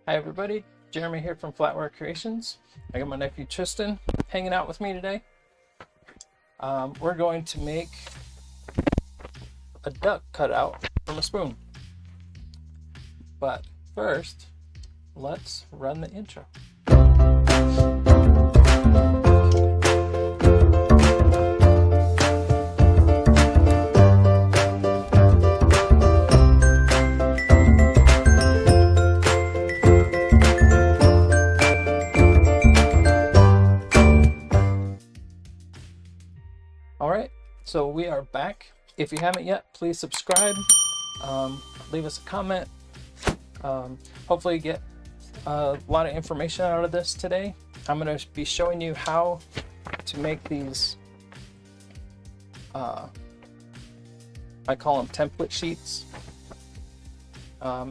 Hi everybody, Jeremy here from Flatware Creations. I got my nephew Tristan hanging out with me today. We're going to make a duck cutout from a spoon. But first, let's run the intro. Alright, so we are back. If you haven't yet, please subscribe, leave us a comment. Hopefully you get a lot of information out of this today. I'm going to be showing you how to make these, I call them template sheets,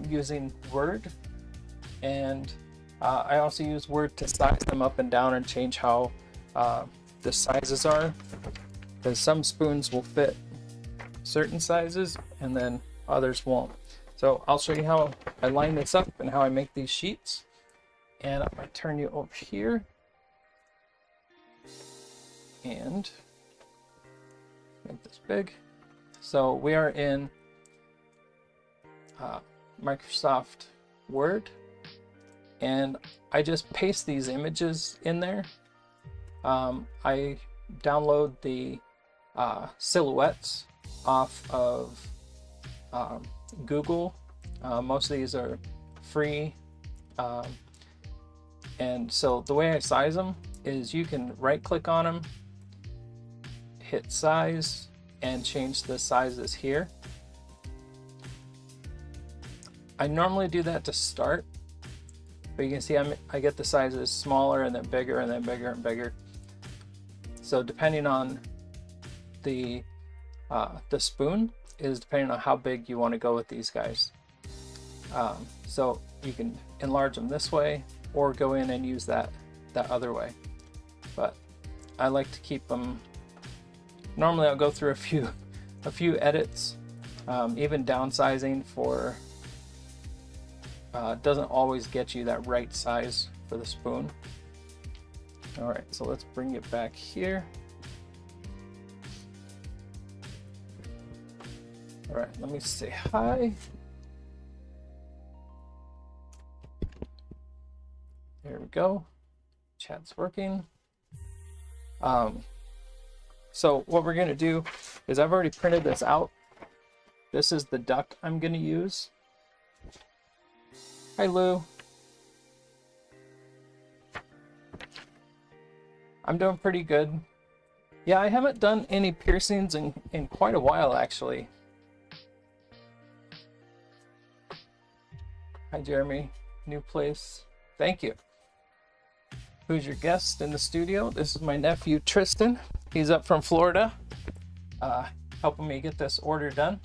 using Word, and I also use Word to size them up and down and change how the sizes are. Because some spoons will fit certain sizes and then others won't. So I'll show you how I line this up and how I make these sheets. And I'm going to turn you over here and make this big. So we are in Microsoft Word, and I just paste these images in there. I download the silhouettes off of Google. Most of these are free, and so the way I size them is you can right click on them, hit size, and change the sizes here. I normally do that to start, but you can see I get the sizes smaller and then bigger and then bigger and bigger. So depending on the spoon is depending on how big you want to go with these guys. So you can enlarge them this way or go in and use that other way. But I like to keep them. Normally I'll go through a few edits. Even downsizing for doesn't always get you that right size for the spoon. All right, so let's bring it back here. All right, let me say hi. There we go. Chat's working. So what we're gonna do is I've already printed this out. This is the duck I'm gonna use. Hi, Lou. I'm doing pretty good. Yeah, I haven't done any piercings in quite a while, actually. Hi, Jeremy. New place. Thank you. Who's your guest in the studio? This is my nephew, Tristan. He's up from Florida, helping me get this order done.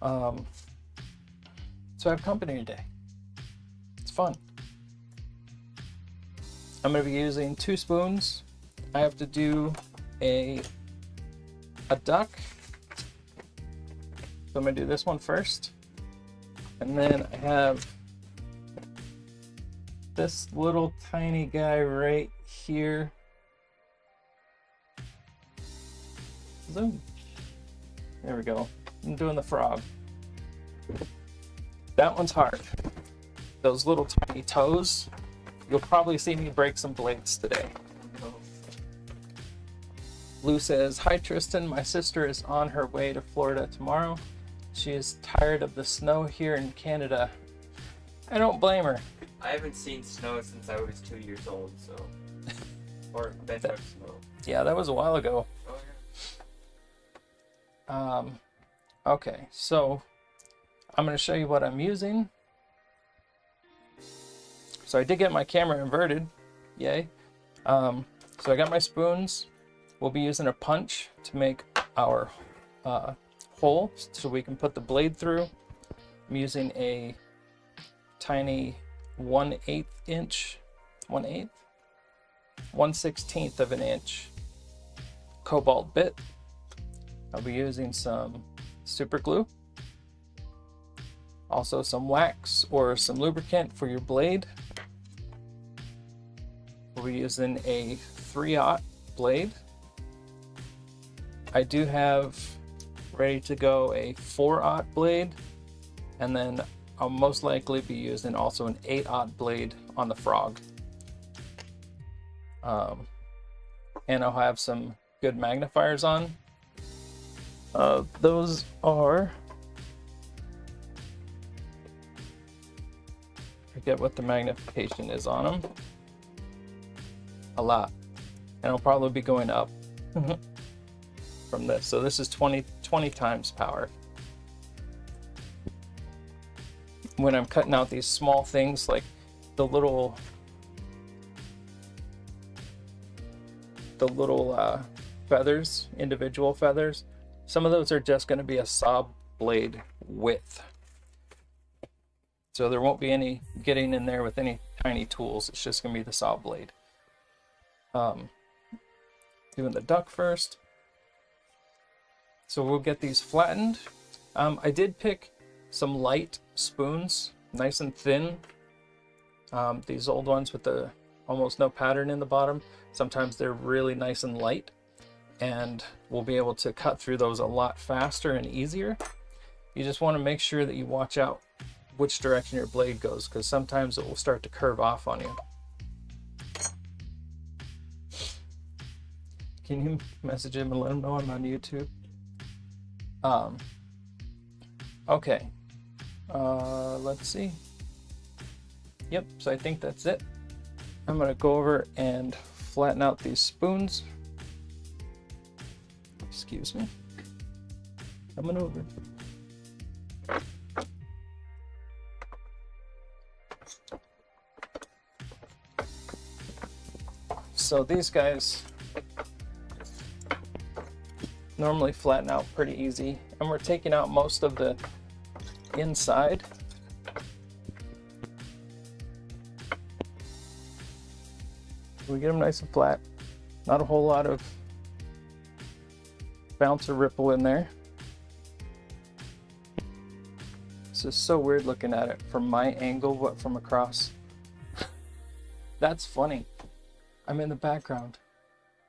So I have company today. It's fun. I'm going to be using 2 spoons. I have to do a duck. So I'm going to do this one first. And then I have this little tiny guy right here. Zoom. There we go. I'm doing the frog. That one's hard. Those little tiny toes. You'll probably see me break some blades today. Lou says, hi Tristan, my sister is on her way to Florida tomorrow. She is tired of the snow here in Canada. I don't blame her. I haven't seen snow since I was 2 years old, so. Or bent up snow. Yeah, that was a while ago. Oh, yeah. Okay, so I'm going to show you what I'm using. So I did get my camera inverted. Yay. So I got my spoons. We'll be using a punch to make our hole so we can put the blade through. I'm using a tiny 1/8 inch, 1/16 of an inch cobalt bit. I'll be using some super glue. Also some wax or some lubricant for your blade. We're using a 3/0 blade. I do have ready to go a 4/0 blade, and then I'll most likely be using also an 8/0 blade on the frog. And I'll have some good magnifiers on. Those are, I forget what the magnification is on them. A lot. And it'll probably be going up from this. So this is 20 times power. When I'm cutting out these small things like the little feathers, individual feathers, some of those are just going to be a saw blade width. So there won't be any getting in there with any tiny tools. It's just going to be the saw blade. Doing the duck first. So we'll get these flattened. I did pick some light spoons, nice and thin. These old ones with the almost no pattern in the bottom. Sometimes they're really nice and light, and we'll be able to cut through those a lot faster and easier. You just want to make sure that you watch out which direction your blade goes, because sometimes it will start to curve off on you. Can you message him and let him know I'm on YouTube? Okay. Let's see. Yep, so I think that's it. I'm gonna go over and flatten out these spoons. Excuse me. Coming over. So these guys normally flatten out pretty easy, and we're taking out most of the inside. We get them nice and flat. Not a whole lot of bounce or ripple in there. This is so weird looking at it from my angle, but from across. That's funny. I'm in the background.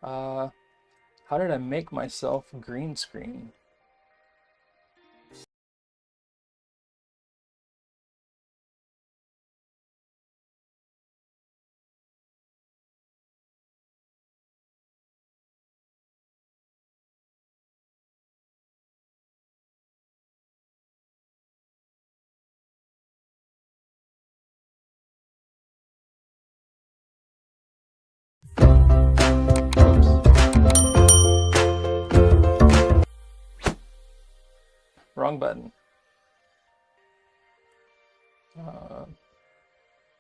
How did I make myself green screen? Wrong button.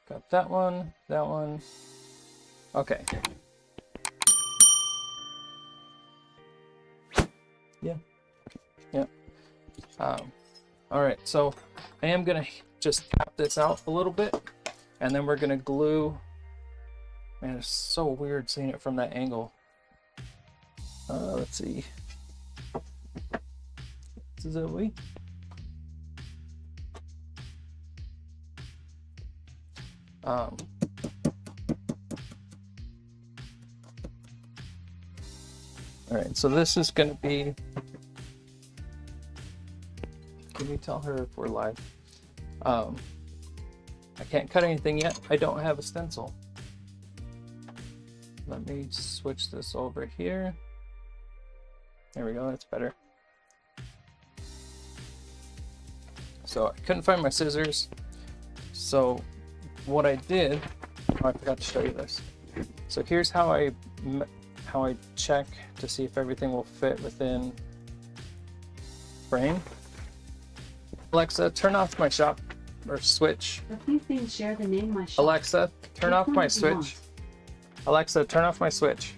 Got that one, that one. Okay. Yeah. Yeah. All right, so I am gonna just tap this out a little bit, and then we're gonna glue. Man, it's so weird seeing it from that angle. Let's see. This is a way. All right, so this is going to be. Can you tell her if we're live? I can't cut anything yet. I don't have a stencil. Let me switch this over here. There we go. That's better. So I couldn't find my scissors. So what I did, oh, I forgot to show you this. So here's how I check to see if everything will fit within frame. Alexa, turn off my shop or switch. A few things share the name my shop. Alexa, turn off my switch. Alexa, turn off my switch.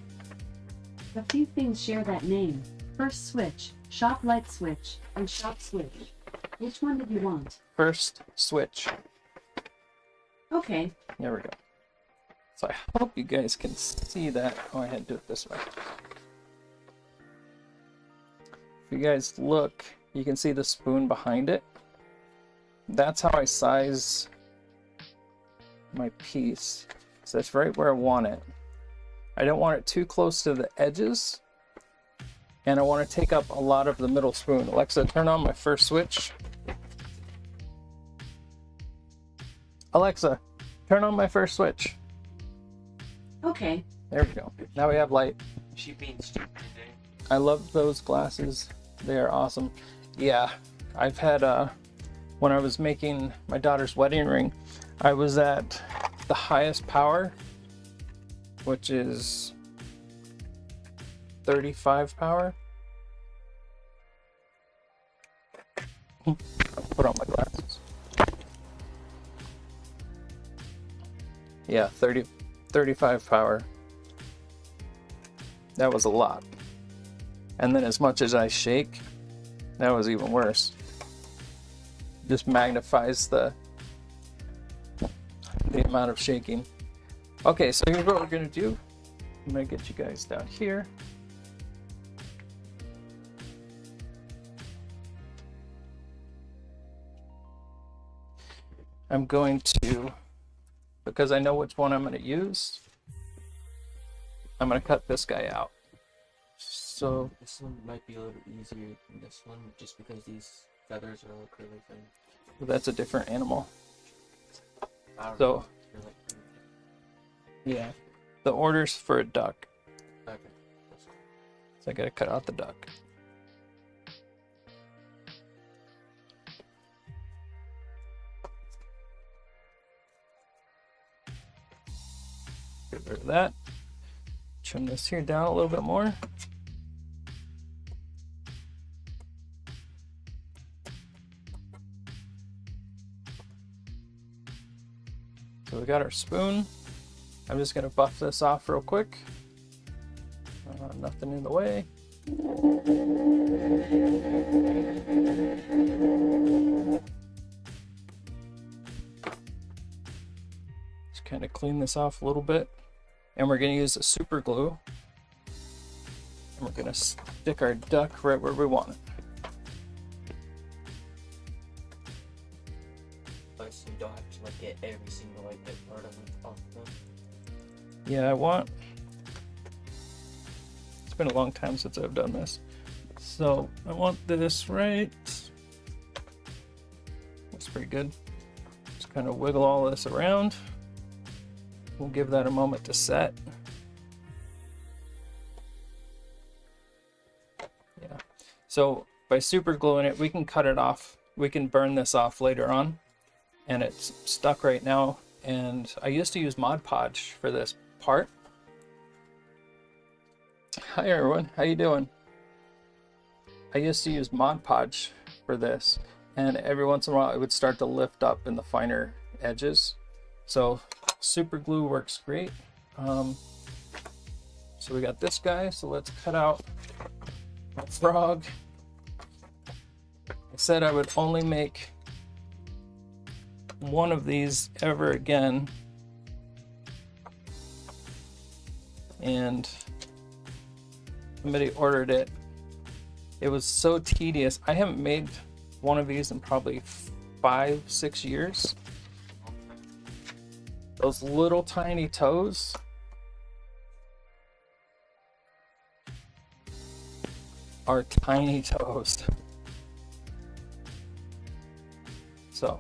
A few things share that name. First switch, shop light switch, and shop switch. Which one did you want? First switch. Okay. There we go. So I hope you guys can see that. Oh, I had to do it this way. If you guys look, you can see the spoon behind it. that's how I size my piece. So that's right where I want it. I don't want it too close to the edges, and I want to take up a lot of the middle spoon. Alexa, turn on my first switch. Alexa, turn on my first switch. Okay. There we go. Now we have light. She being stupid today. I love those glasses. They are awesome. Yeah, I've had when I was making my daughter's wedding ring, I was at the highest power, which is 35 power. Put on my glasses. Yeah, 35 power. That was a lot. And then as much as I shake, that was even worse. Just magnifies the amount of shaking. Okay, so here's what we're gonna do. I'm gonna get you guys down here. I'm going to, because I know which one I'm gonna use, I'm gonna cut this guy out. So This one might be a little easier than this one, just because these feathers are a little curly thing. that's a different animal. I don't So know. You're like, yeah, the order's for a duck. okay. That's cool. So I gotta cut out the duck. Get rid of that. Trim this here down a little bit more. So we got our spoon. I'm just gonna buff this off real quick. Nothing in the way. Just kind of clean this off a little bit. And we're gonna use a super glue. And we're gonna stick our duck right where we want it. So you don't have to like get every single like bit part of it off them. Yeah, I want. It's been a long time since I've done this. So I want this right. That's pretty good. Just kind of wiggle all this around. We'll give that a moment to set. Yeah. So by super gluing it, we can cut it off. We can burn this off later on. And it's stuck right now. And I used to use Mod Podge for this part. Hi everyone, how you doing? I used to use Mod Podge for this, and every once in a while it would start to lift up in the finer edges. So super glue works great. So we got this guy, so let's cut out a frog. I said I would only make one of these ever again, and somebody ordered it. It was so tedious. I haven't made one of these in probably 5-6 years. Those little tiny toes are tiny toes. So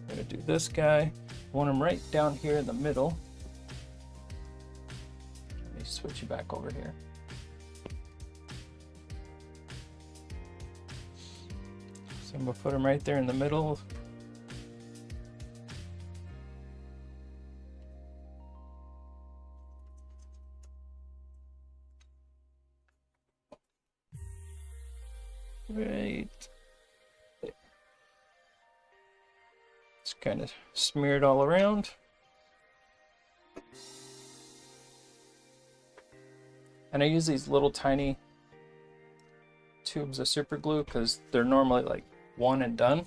I'm gonna do this guy. I want him right down here in the middle. Let me switch you back over here. So I'm gonna put him right there in the middle. Right. Just kind of smear it all around. And I use these little tiny tubes of super glue because they're normally like one and done.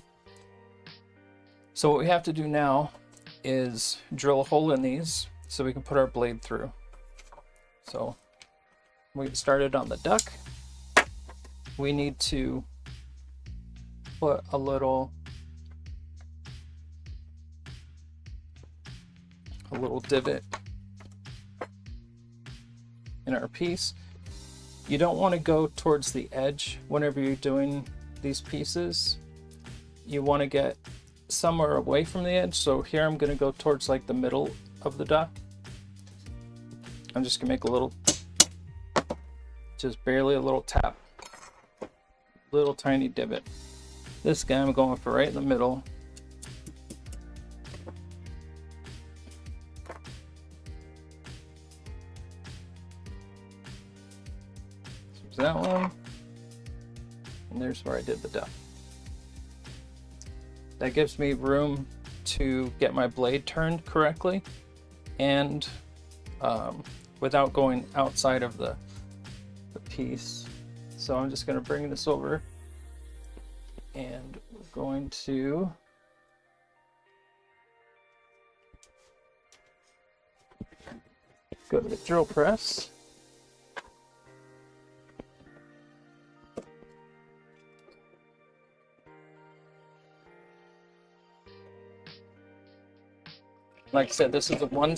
So what we have to do now is drill a hole in these so we can put our blade through. So we get started on the duck, we need to put a little divot in our piece. You don't want to go towards the edge whenever you're doing these pieces. You want to get somewhere away from the edge. So here I'm going to go towards like the middle of the duck. I'm just gonna make a little, just barely a little tap, little tiny divot. This guy I'm going for right in the middle. There's that one, and there's where I did the duck. That gives me room to get my blade turned correctly and without going outside of the piece. So I'm just going to bring this over and we're going to go to the drill press. Like I said, this is a 1/6